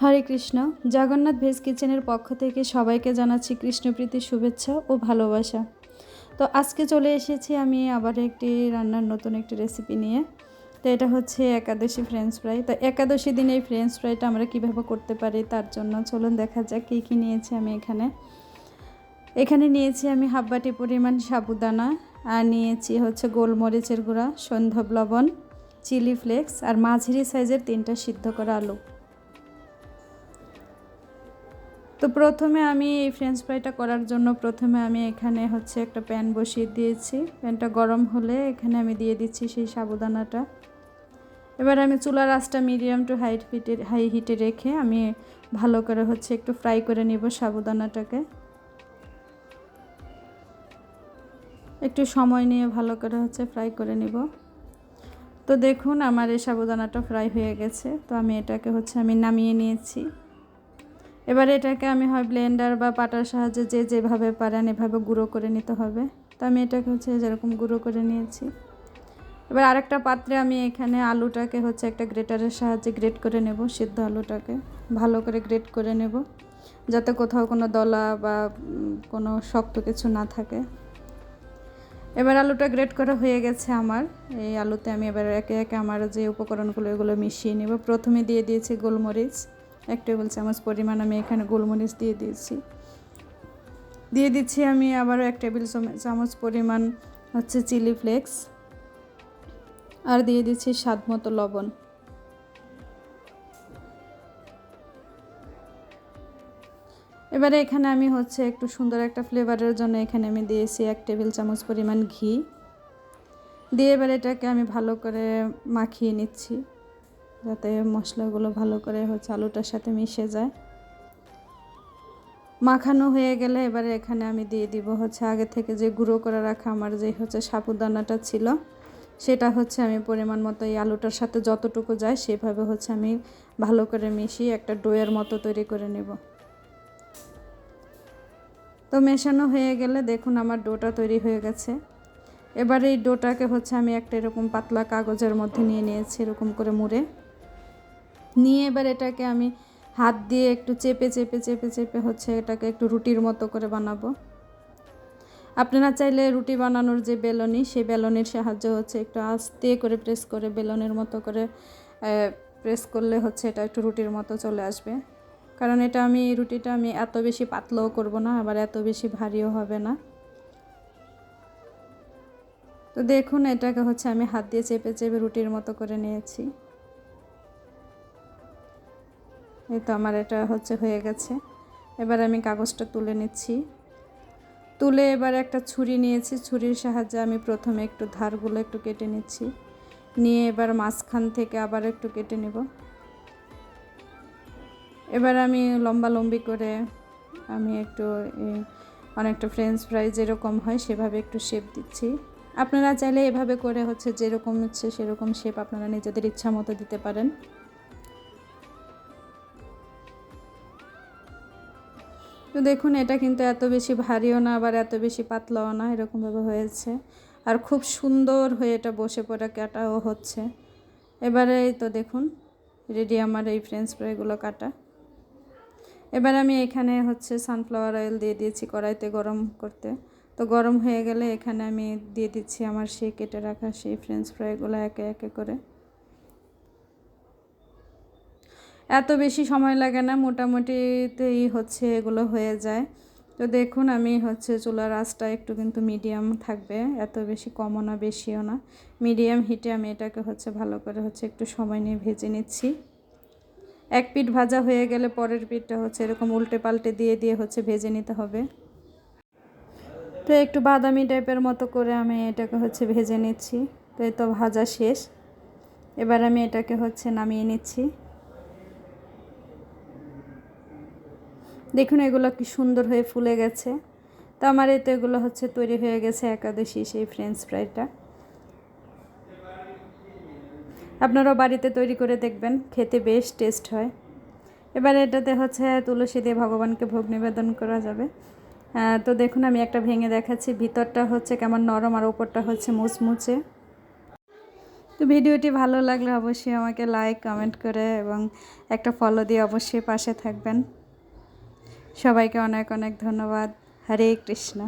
হরে Krishna. Jagannath veg কিচেনের পক্ষ থেকে সবাইকে জানাচ্ছি কৃষ্ণপ্রীতির শুভেচ্ছা ও ভালোবাসা। তো আজকে চলে এসেছি আমি আবার একটি রান্নার নতুন একটি রেসিপি নিয়ে। তো এটা হচ্ছে একাদশী ফ্রেঞ্চ ফ্রাই। তো একাদশী দিনে এই ফ্রেঞ্চ ফ্রাইটা আমরা কীভাবে করতে পারি তার জন্য চলুন দেখা যাক কী কী নিয়েছি আমি এখানে নিয়েছি আমি হাফ বাটি পরিমাণ সাবুদানা, আর নিয়েছি হচ্ছে গোলমরিচের গুঁড়া, সন্ধ্যব লবণ, চিলি ফ্লেক্স আর মাঝারি সাইজের 3টা সিদ্ধ করা আলু। তো প্রথমে আমি এই ফ্রেঞ্চ ফ্রাইটা করার জন্য আমি এখানে হচ্ছে একটা প্যান বসিয়ে দিয়েছি। প্যানটা গরম হলে এখানে আমি দিয়ে দিচ্ছি সেই সাবুদানাটা। এবার আমি চুলার আঁচটা মিডিয়াম টু হাই হিটে রেখে আমি ভালো করে হচ্ছে একটু ফ্রাই করে নেব সাবুদানাটাকে। একটু সময় নিয়ে ভালো করে হচ্ছে ফ্রাই করে নিব। তো দেখুন আমার এই সাবুদানাটা ফ্রাই হয়ে গেছে। তো আমি এটাকে আমি নামিয়ে নিয়েছি। এবার এটাকে আমি হয় ব্লেন্ডার বা পাটার সাহায্যে যে যেভাবে পারেন এভাবে গুঁড়ো করে নিতে হবে। তো আমি এটাকে যেরকম গুঁড়ো করে নিয়েছি। এবার আরেকটা পাত্রে আমি এখানে আলুটাকে একটা গ্রেটারের সাহায্যে গ্রেট করে নেব। সিদ্ধ আলুটাকে ভালো করে গ্রেট করে নেব, যাতে কোথাও কোনো দলা বা কোনো শক্ত কিছু না থাকে। এবার আলুটা গ্রেট করা হয়ে গেছে আমার। এই আলুতে আমি এবার একে একে আমার যে উপকরণগুলো এগুলো মিশিয়ে নেব। প্রথমে দিয়ে দিয়েছি গোলমরিচ, 1 টেবিল চামচ পরিমাণ আমি এখানে গোলমরিচ দিয়ে দিচ্ছি আমি আবারও 1 টেবিল চামচ পরিমাণ চিলি ফ্লেক্স, আর দিয়ে দিচ্ছি স্বাদ মতো লবণ। এবারে এখানে আমি একটু সুন্দর একটা ফ্লেভারের জন্য এখানে আমি দিয়েছি 1 টেবিল চামচ পরিমাণ ঘি দিয়ে এবার এটাকে আমি ভালো করে মাখিয়ে নিচ্ছি, যাতে মশলাগুলো ভালো করে আলুটার সাথে মিশে যায়। মাখানো হয়ে গেলে এবারে এখানে আমি দিয়ে দিব আগে থেকে যে গুঁড়ো করে রাখা আমার যে সাবুদানাটা ছিল, সেটা আমি পরিমাণ মতো এই আলুটার সাথে যতটুকু যায় সেভাবে আমি ভালো করে মিশিয়ে একটা ডোয়ের মতো তৈরি করে নেব। তো মেশানো হয়ে গেলে দেখুন আমার ডোটা তৈরি হয়ে গেছে। এবার এই ডোটাকে আমি একটা এরকম পাতলা কাগজের মধ্যে নিয়ে নিয়েছি, এরকম করে মুড়ে নিয়ে এবার এটাকে আমি হাত দিয়ে একটু চেপে চেপে চেপে চেপে এটাকে একটু রুটির মতো করে বানাবো। আপনারা চাইলে রুটি বানানোর যে বেলনি, সেই বেলনির সাহায্যে একটু আস্তে করে প্রেস করে বেলনের মতো করে প্রেস করলে এটা একটু রুটির মতো চলে আসবে। কারণ রুটিটা আমি এত বেশি পাতলাও করব না, আবার এত বেশি ভারীও হবে না। তো দেখুন এটাকে আমি হাত দিয়ে চেপে চেপে রুটির মতো করে নিয়েছি। এই তো আমার এটা হয়ে গেছে। এবার আমি কাগজটা তুলে নিচ্ছি। তুলে এবার একটা ছুরি নিয়েছি, ছুরির সাহায্যে আমি প্রথমে একটু ধারগুলো একটু কেটে নিচ্ছি, নিয়ে এবার মাঝখান থেকে আবার একটু কেটে নেব। এবার আমি লম্বালম্বি করে আমি একটু অনেকটা ফ্রেঞ্চ ফ্রাই যেরকম হয় সেভাবে একটু শেপ দিচ্ছি। আপনারা চাইলে এভাবে করে যেরকম ইচ্ছে সেরকম শেপ আপনারা নিজেদের ইচ্ছা মতো দিতে পারেন। তো দেখুন এটা কিন্তু এত বেশি ভারীও না, আবার এত বেশি পাতলাও না, এরকমভাবে হয়েছে। আর খুব সুন্দর হয়ে এটা বসে পড়া কাটাও হচ্ছে। এবারে তো দেখুন রেডি আমার এই ফ্রেঞ্চ ফ্রাইগুলো কাটা। এবার আমি এখানে সানফ্লাওয়ার অয়েল দিয়ে দিয়েছি কড়াইতে গরম করতে। তো গরম হয়ে গেলে এখানে আমি দিয়ে দিচ্ছি আমার সেই কেটে রাখা সেই ফ্রেঞ্চ ফ্রাইগুলো একে একে করে। এত বেশি সময় লাগে না, মোটামুটিতেই এগুলো হয়ে যায়। তো দেখুন আমি চুলার আঁচটা একটু কিন্তু মিডিয়াম থাকবে, এত বেশি কমও না বেশিও না, মিডিয়াম হিটে আমি এটাকে ভালো করে একটু সময় নিয়ে ভেজে নিচ্ছি। এক পিঠ ভাজা হয়ে গেলে পরের পিঠটা এরকম উল্টে পাল্টে দিয়ে দিয়ে ভেজে নিতে হবে। তো একটু বাদামি টাইপের মতো করে আমি এটাকে ভেজে নিচ্ছি। তো এই তো ভাজা শেষ। এবার আমি এটাকে নামিয়ে নিচ্ছি। দেখুন এগুলো কি সুন্দর হয়ে ফুলে গেছে। তো আমার এই তো এগুলো তৈরি হয়ে গেছে একাদশী সেই ফ্রেঞ্চ ফ্রাইটা। আপনারাও বাড়িতে তৈরি করে দেখবেন, খেতে বেশ টেস্ট হয়। এবার এটাতে তুলসী দিয়ে ভগবানকে ভোগ নিবেদন করা যাবে। তো দেখুন আমি একটা ভেঙে দেখাচ্ছি, ভিতরটা কেমন নরম আর উপরটা মুচমুচে। তো ভিডিওটি ভালো লাগলে অবশ্যই আমাকে লাইক কমেন্ট করে এবং একটা ফলো দিয়ে অবশ্যই পাশে থাকবেন। সবাইকে অনেক অনেক ধন্যবাদ। হরে কৃষ্ণ।